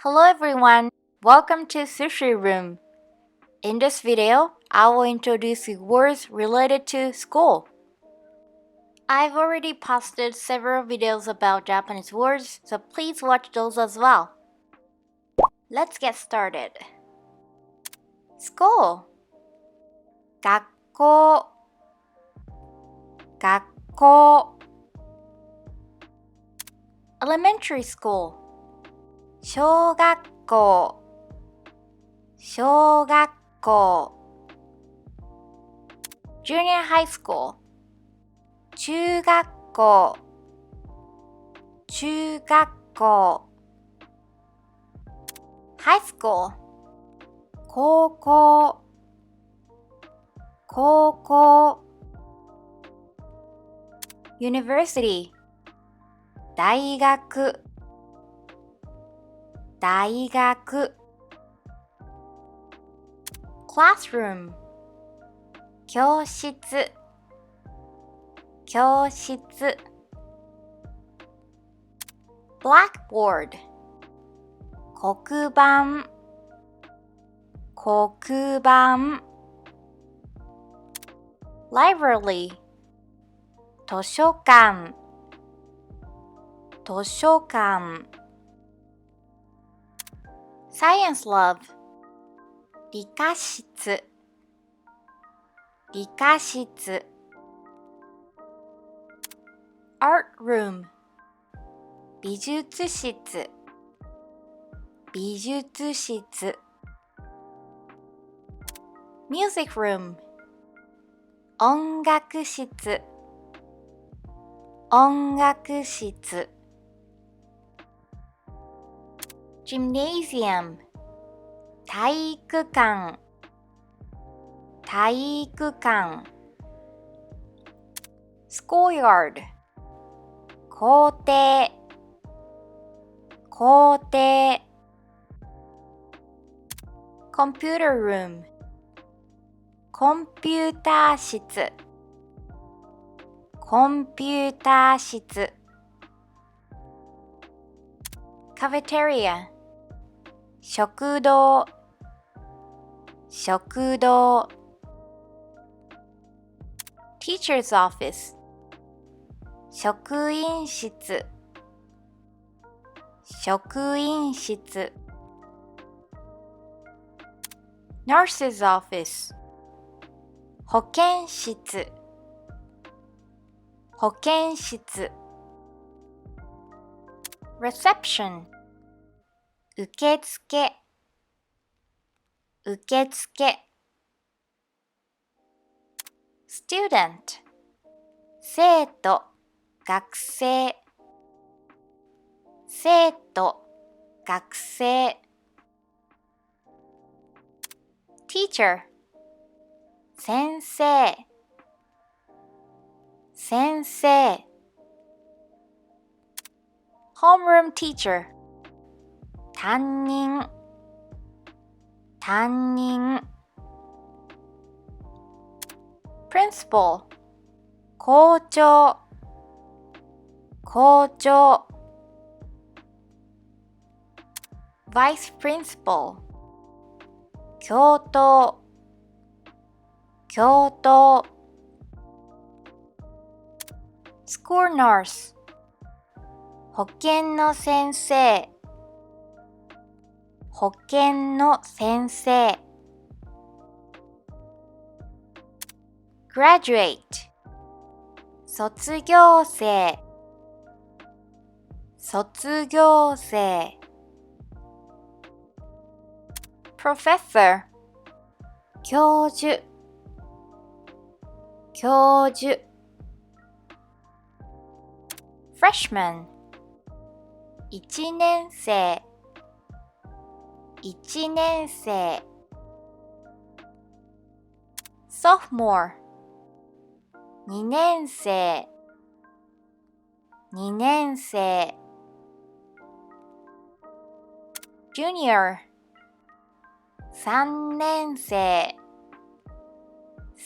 Hello everyone, welcome to Sushi Room. In this video, I will introduce you words related to school. I've already posted several videos about Japanese words, so please watch those as well. Let's get started. School 学校学校 Elementary school 小学校小学校 Junior high school 中学校中学校 High school 高校高校 University 大学大学 Classroom 教室教室 Blackboard 黒板黒板 Library 図書館図書館 Science Lab 理科室理科室 Art Room 美術室美術室 Music Room 音楽室音楽室 Gymnasium 体育館体育館 Schoolyard 校庭校庭 Computer Room コンピューター室コンピューター室 Cafeteria 食堂食堂 Teacher's Office 職員室職員室 Nurse's Office 保健室保健室 Reception 受付受付 Student 生徒学生生徒学生 Teacher 先生先生 Homeroom Teacher 担任担任 Principal 校長校長 Vice Principal 教頭教頭 School Nurse 保健の先生保健の先生 Graduate 卒業生卒業生 Professor 教授教授 Freshman 1年生1年生 Sophomore 2年生2年生 Junior 3年生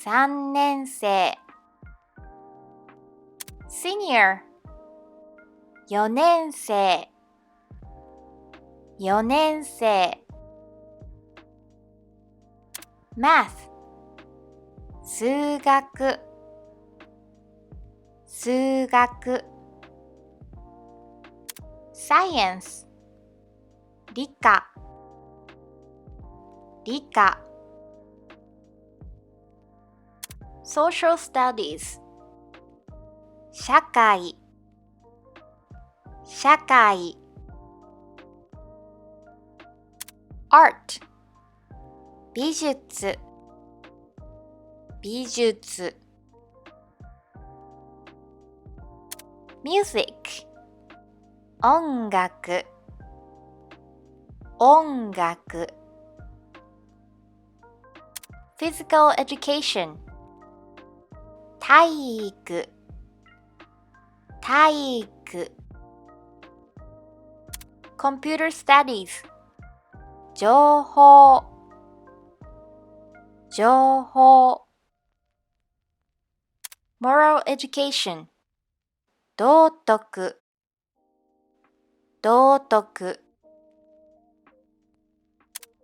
3年生 Senior 4年生4年生 Math 数学数学 Science 理科理科 Social Studies 社会社会 Art 美術美術 Music 音楽音楽 Physical Education 体育体育 Computer Studies 情報情報 Moral Education 道徳道徳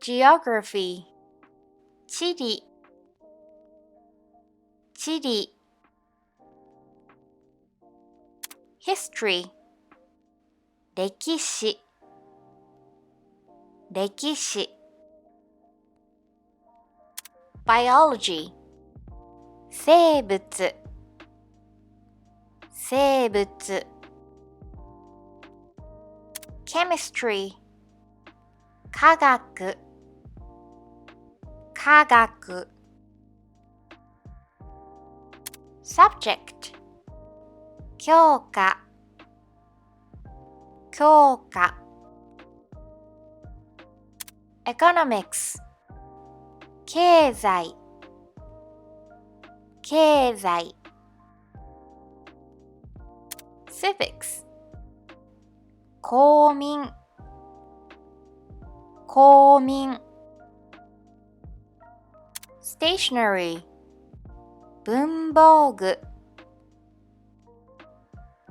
Geography 地理地理 History 歴史歴史 Biology 生物生物 Chemistry 化学化学 Subject 教科教科 Economics 経済経済 Civics 公民公民 Stationery 文房具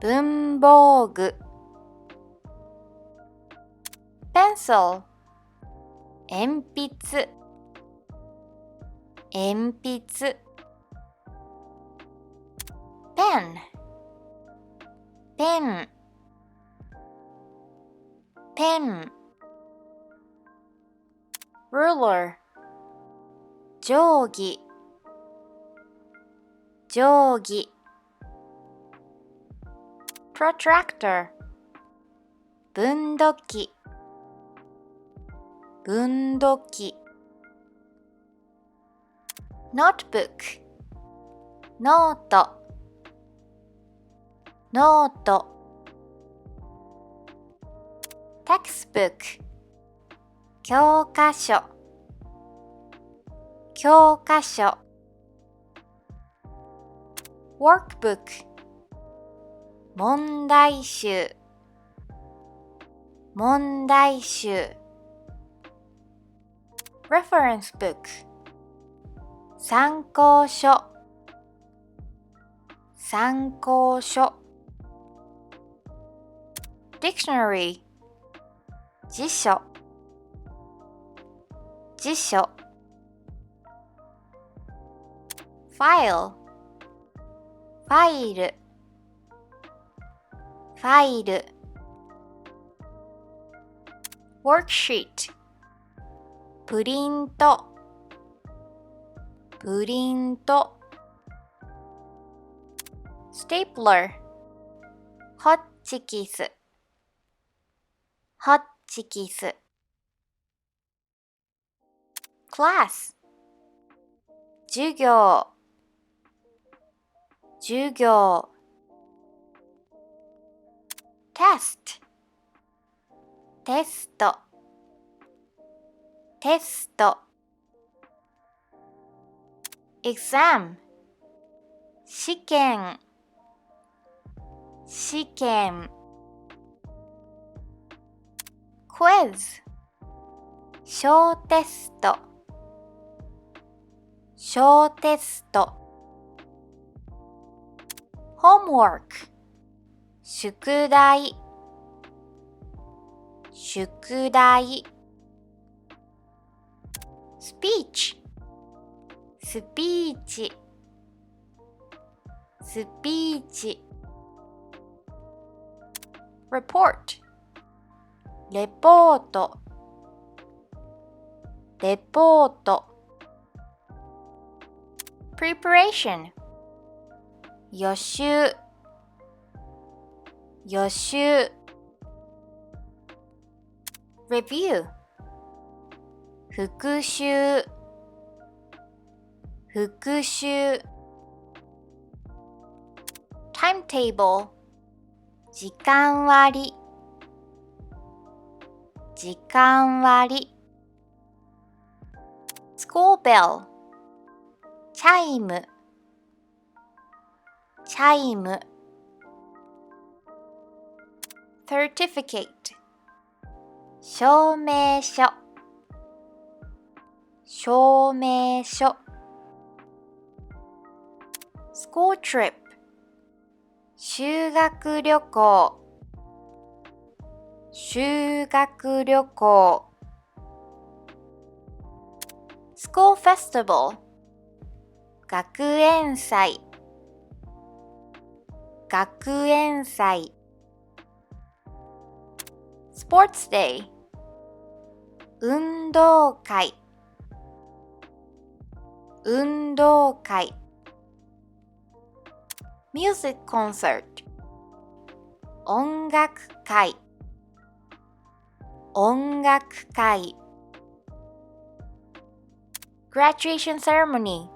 文房具 Pencil 鉛筆鉛筆 Pen ペンペン Ruler 定規定規 Protractor 分度器分度器 Notebook ノートノート Textbook 教科書教科書 Workbook 問題集問題集 Reference book 参考書参考書 Dictionary 辞書辞書 File ファイルファイル Worksheet プリントプリント Stapler ホッチキスホッチキス Class 授業授業 Test テストテスト Exam 試験試験 Quiz 小テスト小テスト Homework 宿題宿題 speech スピーチスピーチ report レポートレポート preparation 予習予習 review 復習復習 timetable 時間割時間割 school bell チャイムチャイム certificate 証明書証明書 school trip 修学旅行修学旅行 school festival 学園祭学園祭 sports day 運動会運動会 music concert 音楽会音楽会 graduation ceremony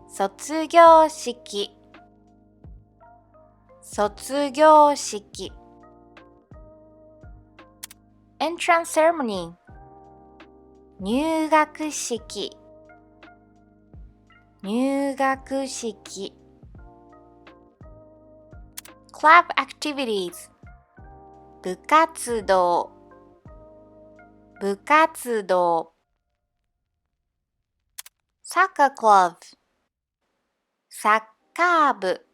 卒業式卒業式 entrance ceremony 入学式入学式 club activities 部活動部活動 soccer club サッカー部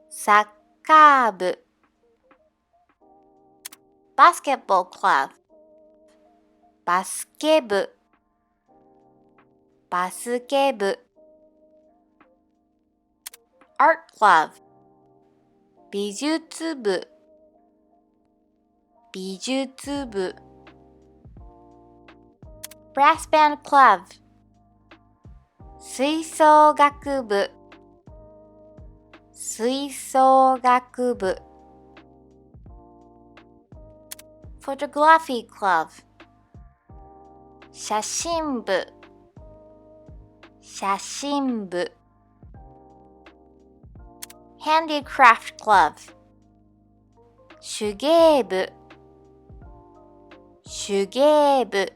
サッカー部 basketball club バスケ部バスケ部 art club 美術部美術部 brass band club 吹奏楽部吹奏楽部 photography club 写真部写真部 handicraft club 手芸部手芸部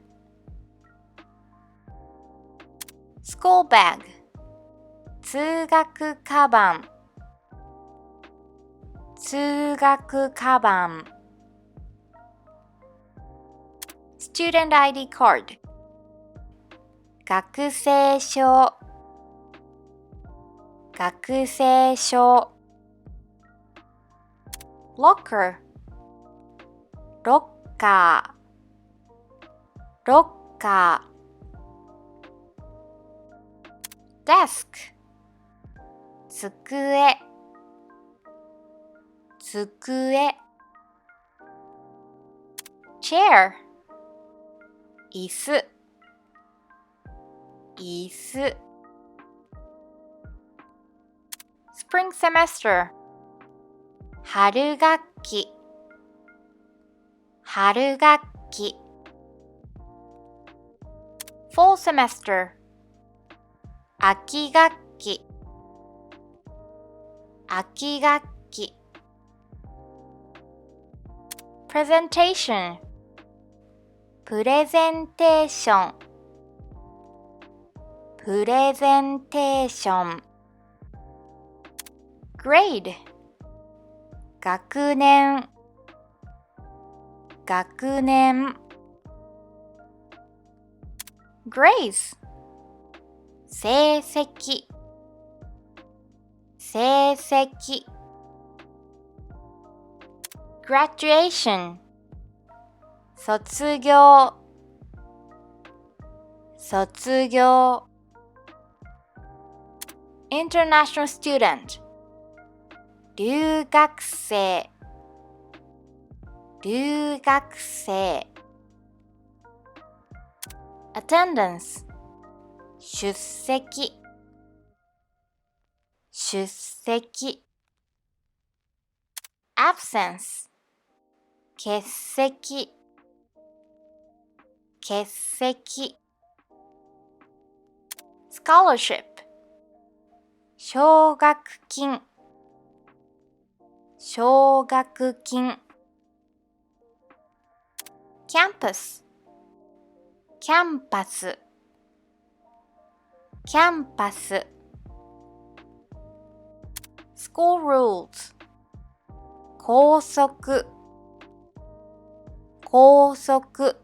school bag 通学カバン通学カバン student ID card 学生証学生証 locker ロッカーロッカー desk 机机 chair 椅子椅子 spring semester 春学期春学期 fall semester 秋学期秋学期 presentation プレゼンテーションプレゼンテーション grade 学年学年 grades 成績成績 graduation 卒業卒業 international student 留学生留学生 attendance 出席出席 absence 欠席欠席 scholarship 奨学金奨学金 campus キャンパスキャンパス school rules 校則校則